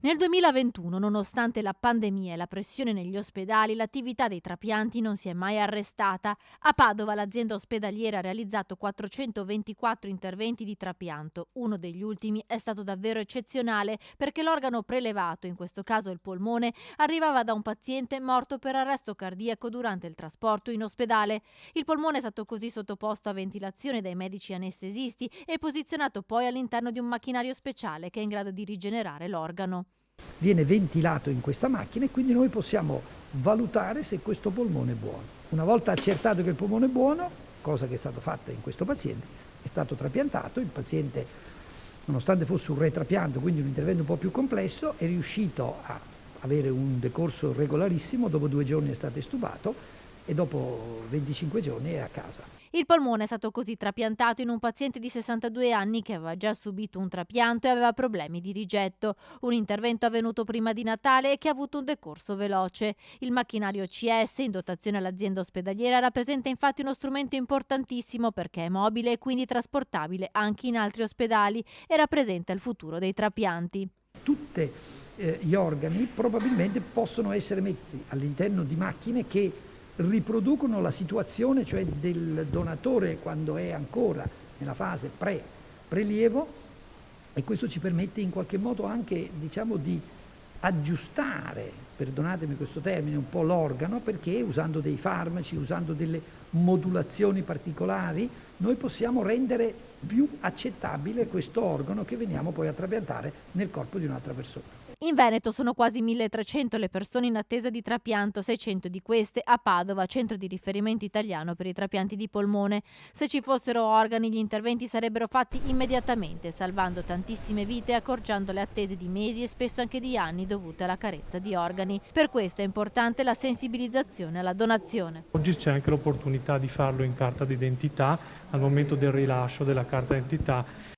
Nel 2021, nonostante la pandemia e la pressione negli ospedali, l'attività dei trapianti non si è mai arrestata. A Padova l'azienda ospedaliera ha realizzato 424 interventi di trapianto. Uno degli ultimi è stato davvero eccezionale perché l'organo prelevato, in questo caso il polmone, arrivava da un paziente morto per arresto cardiaco durante il trasporto in ospedale. Il polmone è stato così sottoposto a ventilazione dai medici anestesisti e posizionato poi all'interno di un macchinario speciale che è in grado di rigenerare l'organo. Viene ventilato in questa macchina e quindi noi possiamo valutare se questo polmone è buono. Una volta accertato che il polmone è buono, cosa che è stata fatta in questo paziente, è stato trapiantato, il paziente, nonostante fosse un retrapianto, quindi un intervento un po' più complesso, è riuscito a avere un decorso regolarissimo, dopo 2 giorni è stato estubato e dopo 25 giorni è a casa. Il polmone è stato così trapiantato in un paziente di 62 anni che aveva già subito un trapianto e aveva problemi di rigetto. Un intervento avvenuto prima di Natale e che ha avuto un decorso veloce. Il macchinario CS in dotazione all'azienda ospedaliera rappresenta infatti uno strumento importantissimo perché è mobile e quindi trasportabile anche in altri ospedali e rappresenta il futuro dei trapianti. Tutti gli organi probabilmente possono essere messi all'interno di macchine che riproducono la situazione, cioè del donatore quando è ancora nella fase prelievo, e questo ci permette in qualche modo anche, diciamo, di aggiustare, perdonatemi questo termine, un po' l'organo, perché usando dei farmaci, usando delle modulazioni particolari, noi possiamo rendere più accettabile questo organo che veniamo poi a trapiantare nel corpo di un'altra persona. In Veneto sono quasi 1300 le persone in attesa di trapianto, 600 di queste a Padova, centro di riferimento italiano per i trapianti di polmone. Se ci fossero organi, gli interventi sarebbero fatti immediatamente, salvando tantissime vite e accorciando le attese di mesi e spesso anche di anni dovute alla carenza di organi. Per questo è importante la sensibilizzazione alla donazione. Oggi c'è anche l'opportunità di farlo in carta d'identità al momento del rilascio della carta d'identità